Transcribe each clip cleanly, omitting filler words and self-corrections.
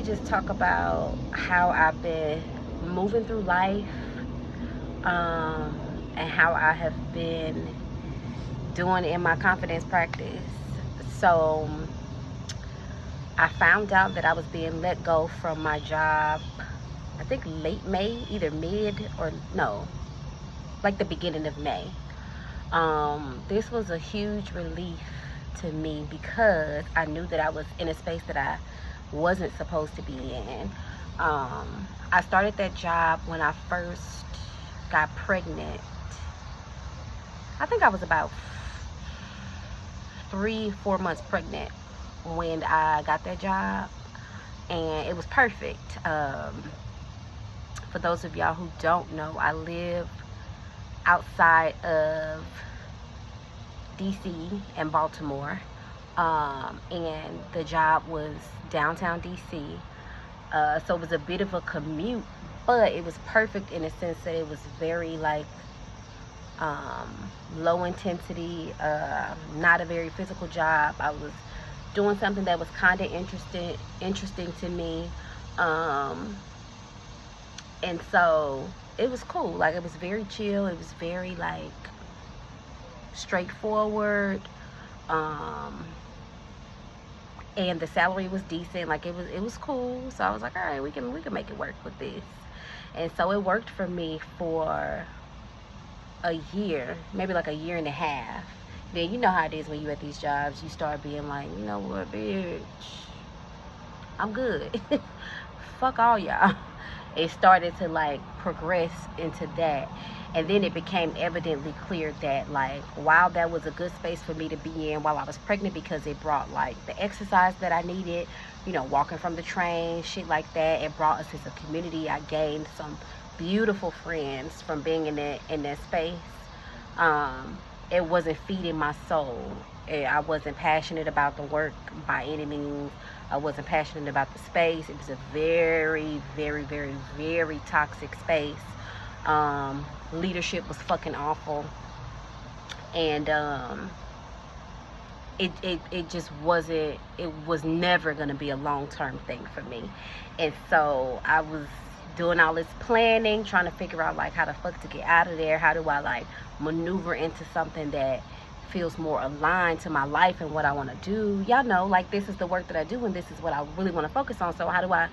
just talk about how I've been moving through life, um, and how I have been doing in my confidence practice. So, I found out that I was being let go from my job, I think late May, either mid or no, like the beginning of May. This was a huge relief to me because I knew that I was in a space that I wasn't supposed to be in. I started that job when I first got pregnant. I think I was about 3, 4 months pregnant when I got that job, and it was perfect. For those of y'all who don't know, I live outside of DC and Baltimore, and the job was downtown DC. So it was a bit of a commute, but it was perfect in a sense that it was very like low intensity, not a very physical job. I was doing something that was kind of interesting to me, and so it was cool. Like, it was very chill. It was very like straightforward, um, and the salary was decent. Like, it was cool. So I was like, all right, we can make it work with this. And so it worked for me for a year, maybe like a year and a half. Then you know how it is when you at these jobs, you start being like, you know what, bitch, I'm good. Fuck all y'all. It started to like progress into that. And then it became evidently clear that, like, while that was a good space for me to be in while I was pregnant, because it brought like the exercise that I needed, walking from the train, shit like that. It brought us as a community. I gained some beautiful friends from being in that space. It wasn't feeding my soul. I wasn't passionate about the work by any means. I wasn't passionate about the space. It was a very, very, very, very toxic space. Leadership was fucking awful, and it just wasn't. It was never gonna be a long-term thing for me, and so I was doing all this planning, trying to figure out like how the fuck to get out of there. How do I like maneuver into something that feels more aligned to my life and what I want to do? Y'all know, like, this is the work that I do, and this is what I really want to focus on. So how do I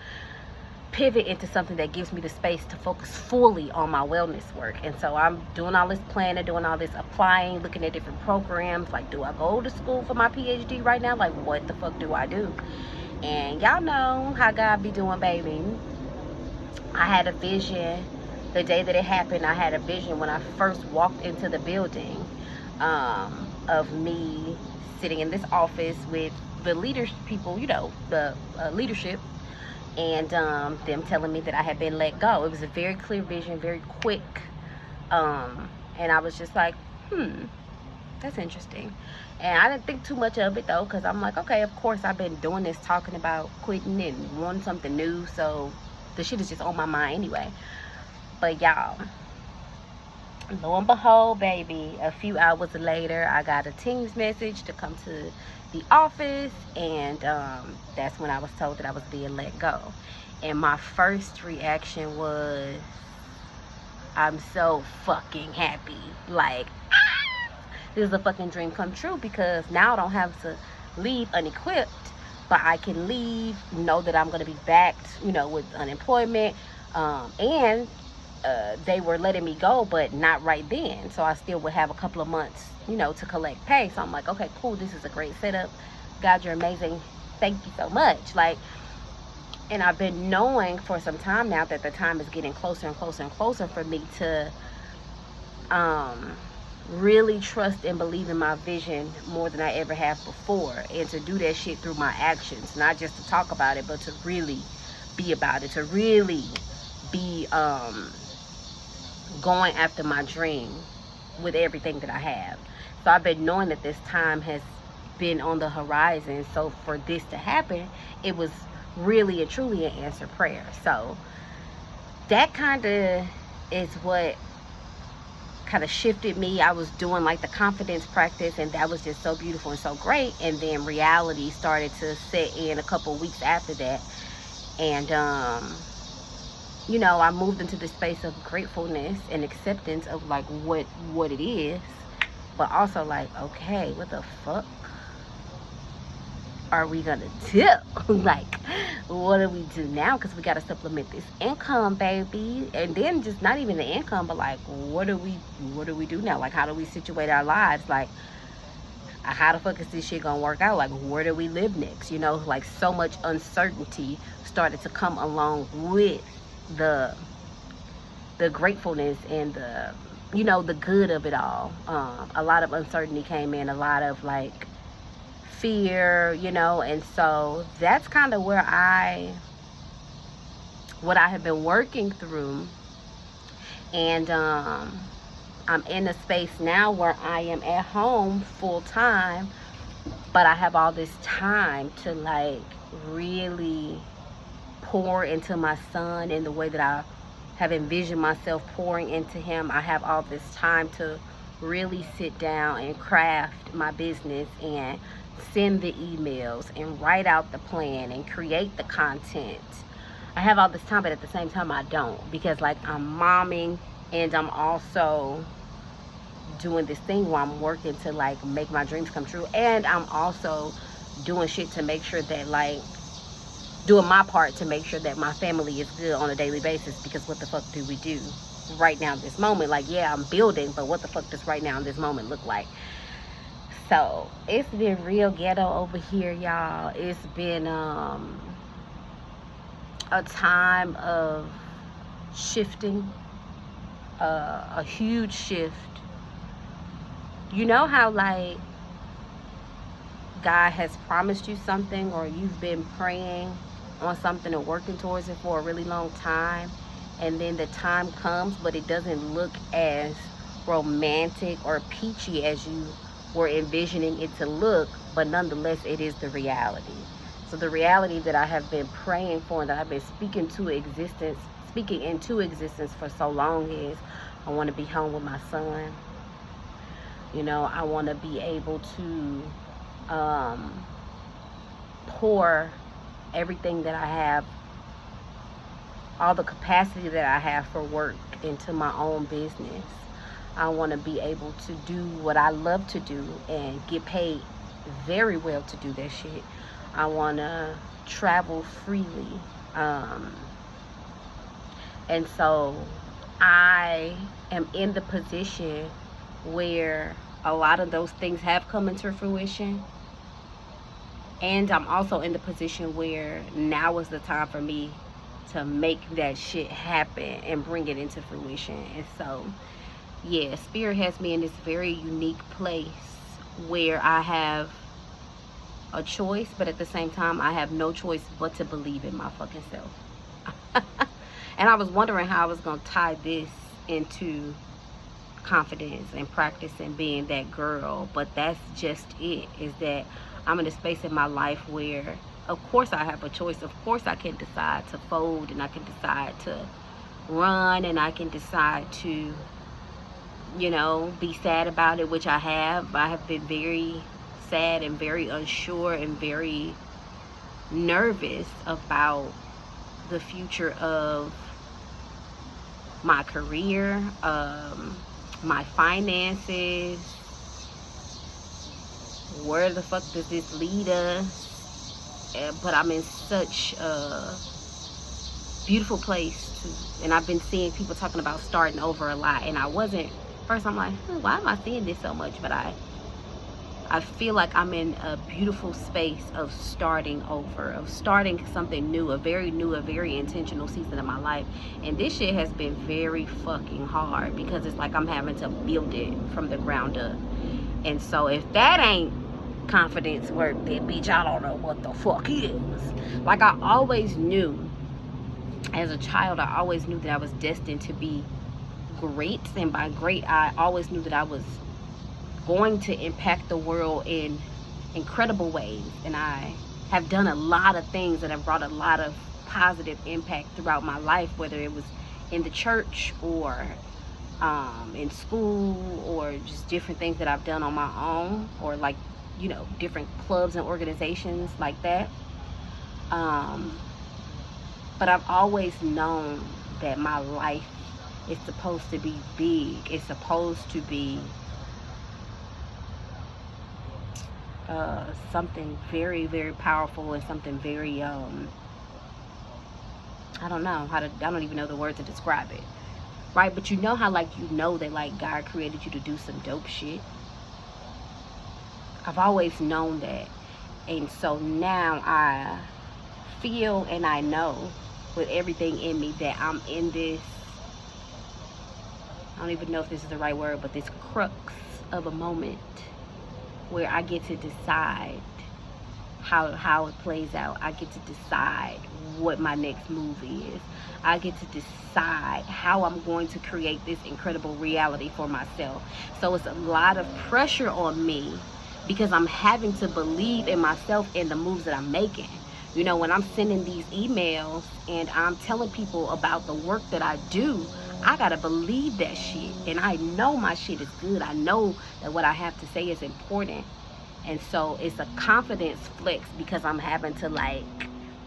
pivot into something that gives me the space to focus fully on my wellness work? And so I'm doing all this planning, doing all this applying, looking at different programs. Like, do I go to school for my PhD right now? Like, what the fuck do I do? And y'all know how God be doing, baby. I had a vision the day that it happened. I had a vision when I first walked into the building, of me sitting in this office with the people, the leadership, and them telling me that I had been let go. It was a very clear vision, very quick, and I was just like, that's interesting. And I didn't think too much of it though, because I'm like, okay, of course I've been doing this, talking about quitting and wanting something new, so the shit is just on my mind anyway. But y'all, lo and behold, baby, a few hours later, I got a Teams message to come to the office, and that's when I was told that I was being let go. And my first reaction was, I'm so fucking happy. Like, this is a fucking dream come true, because now I don't have to leave unequipped, but I can leave, know that I'm going to be backed, with unemployment, and they were letting me go, but not right then. So I still would have a couple of months, to collect pay. So I'm like, okay, cool. This is a great setup. God, you're amazing. Thank you so much. Like, and I've been knowing for some time now that the time is getting closer and closer and closer for me to really trust and believe in my vision more than I ever have before, and to do that shit through my actions, not just to talk about it, but to really be about it, to really be going after my dream with everything that I have. So I've been knowing that this time has been on the horizon. So for this to happen, it was really and truly an answered prayer. So that kind of is what kind of shifted me. I was doing like the confidence practice, and that was just so beautiful and so great. And then reality started to set in a couple weeks after that. And you know, I moved into this space of gratefulness and acceptance of like what it is, but also like, okay, what the fuck are we gonna do? Like, what do we do now? Because we gotta supplement this income, baby. And then just not even the income, but like, what do we do now? Like, how do we situate our lives? Like, how the fuck is this shit gonna work out? Like, where do we live next? You know, like, so much uncertainty started to come along with the gratefulness and the, you know, the good of it all. A lot of uncertainty came in, a lot of like fear, you know. And so that's kind of where what I have been working through. And I'm in a space now where I am at home full time, but I have all this time to like really pour into my son in the way that I have envisioned myself pouring into him. I have all this time to really sit down and craft my business and send the emails and write out the plan and create the content. I have all this time, but at the same time I don't, because like I'm momming and I'm also doing this thing where I'm working to like make my dreams come true, and I'm also doing shit to make sure that like doing my part to make sure that my family is good on a daily basis. Because what the fuck do we do right now in this moment? Like, yeah, I'm building, but what the fuck does right now in this moment look like? So it's been real ghetto over here, y'all. It's been a time of shifting, a huge shift. You know how like God has promised you something, or you've been praying on something and working towards it for a really long time, and then the time comes but it doesn't look as romantic or peachy as you were envisioning it to look, but nonetheless it is the reality. So the reality that I have been praying for and that I've been speaking into existence for so long is, I want to be home with my son. You know, I want to be able to pour everything that I have, all the capacity that I have for work, into my own business. I want to be able to do what I love to do and get paid very well to do that shit. I want to travel freely. And so I am in the position where a lot of those things have come into fruition. And I'm also in the position where now is the time for me to make that shit happen and bring it into fruition. And so, yeah, Spirit has me in this very unique place where I have a choice, but at the same time, I have no choice but to believe in my fucking self. And I was wondering how I was going to tie this into confidence and practice and being that girl, but that's just it, is that I'm in a space in my life where of course I have a choice. Of course I can decide to fold, and I can decide to run, and I can decide to, you know, be sad about it, which I have. I have been very sad and very unsure and very nervous about the future of my career, my finances. Where the fuck does this lead us? But I'm in such a beautiful place and I've been seeing people talking about starting over a lot, and I wasn't, first I'm like, why am I seeing this so much? But I feel like I'm in a beautiful space of starting over, of starting something new, a very intentional season of my life. And this shit has been very fucking hard, because it's like I'm having to build it from the ground up. And so if that ain't confidence work, then bitch, I don't know what the fuck is. Like, I always knew, as a child, I always knew that I was destined to be great. And by great, I always knew that I was going to impact the world in incredible ways. And I have done a lot of things that have brought a lot of positive impact throughout my life, whether it was in the church or in school, or just different things that I've done on my own, or like, you know, different clubs and organizations like that. But I've always known that my life is supposed to be big. It's supposed to be something very, very powerful, and something very I don't know how to, I don't even know the word to describe it, right? But you know how, like, you know that, like, God created you to do some dope shit. I've always known that. And so now I feel and I know with everything in me that I'm in this, I don't even know if this is the right word, but this crux of a moment where I get to decide how it plays out. I get to decide what my next move is. I get to decide how I'm going to create this incredible reality for myself. So it's a lot of pressure on me because I'm having to believe in myself and the moves that I'm making. You know, when I'm sending these emails and I'm telling people about the work that I do, I gotta believe that shit. And I know my shit is good. I know that what I have to say is important. And so it's a confidence flex because I'm having to, like,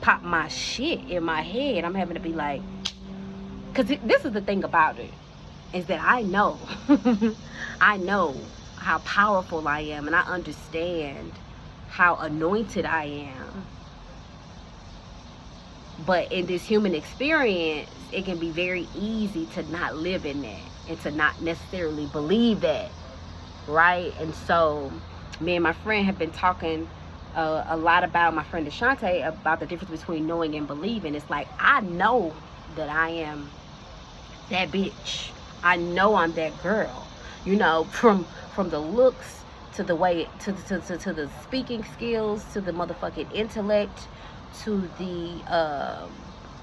pop my shit in my head. I'm having to be like, because this is the thing about it, is that I know, I know how powerful I am, and I understand how anointed I am. But in this human experience, it can be very easy to not live in that and to not necessarily believe that, right? And so me and my friend have been talking a lot about, my friend Ashante, about the difference between knowing and believing. It's like, I know that I am that bitch. I know I'm that girl. You know, from the looks to the way, to the speaking skills, to the motherfucking intellect, to the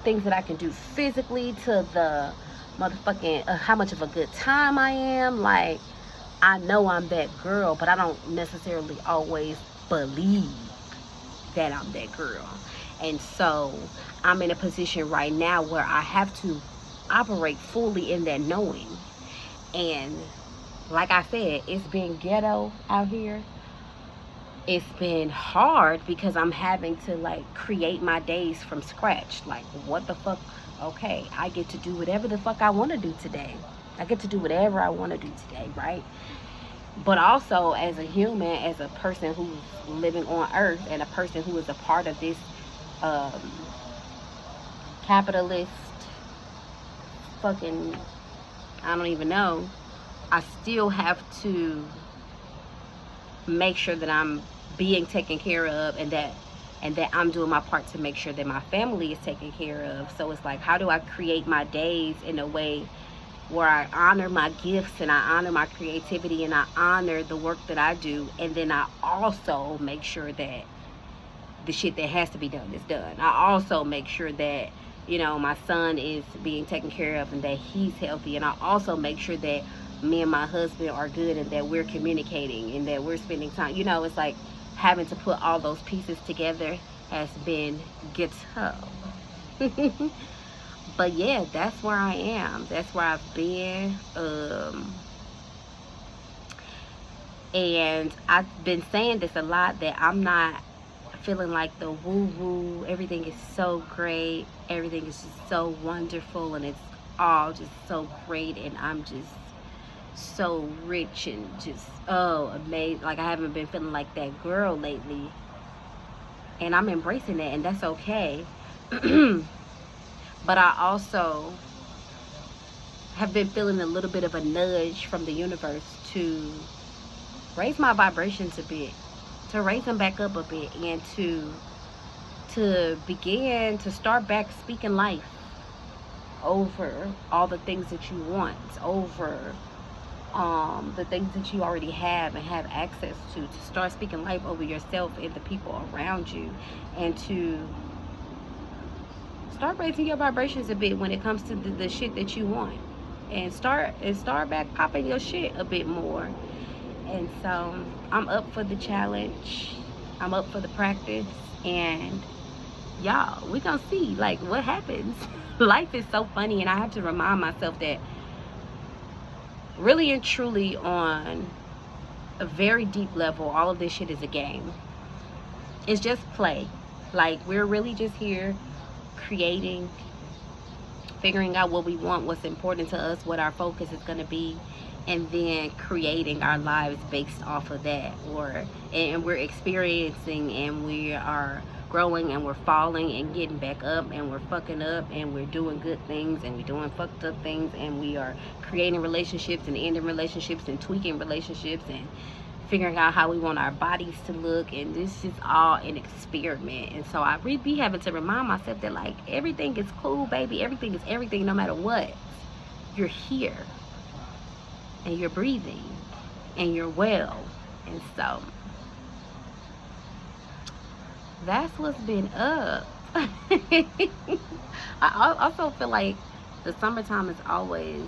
things that I can do physically, to the motherfucking how much of a good time I am. Like, I know I'm that girl, but I don't necessarily always believe that I'm that girl. And so I'm in a position right now where I have to operate fully in that knowing. And like I said, it's been ghetto out here. It's been hard because I'm having to, like, create my days from scratch. Like, what the fuck? Okay, I get to do whatever the fuck I want to do today. I get to do whatever I want to do today, right? But also, as a human, as a person who's living on earth, and a person who is a part of this capitalist fucking, I don't even know, I still have to make sure that I'm being taken care of, and that I'm doing my part to make sure that my family is taken care of. So it's like, how do I create my days in a way where I honor my gifts, and I honor my creativity, and I honor the work that I do, and then I also make sure that the shit that has to be done is done. I also make sure that, you know, my son is being taken care of and that he's healthy, and I also make sure that me and my husband are good, and that we're communicating, and that we're spending time. You know, it's like having to put all those pieces together has been ghetto. But yeah, that's where I am. That's where I've been. And I've been saying this a lot, that I'm not feeling like the woo-woo. Everything is so great. Everything is just so wonderful, and it's all just so great, and I'm just so rich and just, oh, amazing. Like, I haven't been feeling like that girl lately, and I'm embracing it, and that's okay. But I also have been feeling a little bit of a nudge from the universe to raise my vibrations a bit, to raise them back up a bit, and to begin to start back speaking life over all the things that you want, over the things that you already have and have access to start speaking life over yourself and the people around you, and to start raising your vibrations a bit when it comes to the shit that you want, and start back popping your shit a bit more. And so I'm up for the challenge, I'm up for the practice, and y'all, we gonna see, like, what happens. Life is so funny, and I have to remind myself that really and truly, on a very deep level, all of this shit is a game. It's just play. Like, we're really just here creating, figuring out what we want, what's important to us, what our focus is going to be, and then creating our lives based off of that. And we're experiencing, and we are growing, and we're falling and getting back up, and we're fucking up, and we're doing good things, and we're doing fucked up things, and we are creating relationships and ending relationships and tweaking relationships and figuring out how we want our bodies to look. And this is all an experiment. And so I really be having to remind myself that, like, everything is cool, baby. Everything is everything, no matter what. You're here, and you're breathing, and you're well. And so that's what's been up. I also feel like the summertime is always,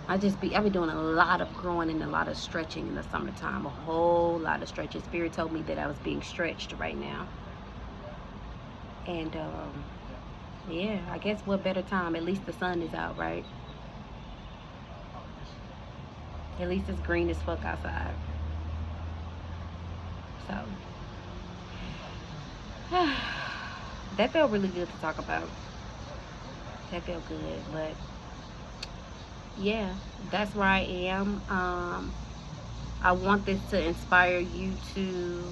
I be doing a lot of growing and a lot of stretching in the summertime. A whole lot of stretching. Spirit told me that I was being stretched right now. And yeah, I guess what better time? At least the sun is out, right? At least it's green as fuck outside. So that felt really good to talk about. That felt good. But yeah, that's where I am. I want this to inspire you to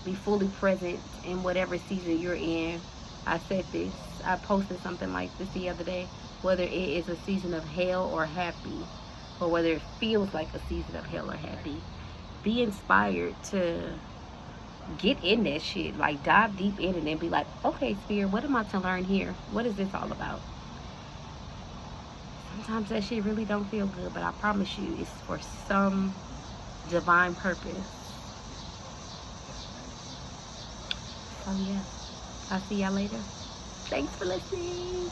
be fully present in whatever season you're in. I said this, I posted something like this the other day. Whether it is a season of hell or happy, or whether it feels like a season of hell or happy, be inspired to get in that shit. Like, dive deep in it and be like, okay, Spirit, what am I to learn here? What is this all about? Sometimes that shit really don't feel good, but I promise you it's for some divine purpose. So yeah, I'll see y'all later. Thanks for listening.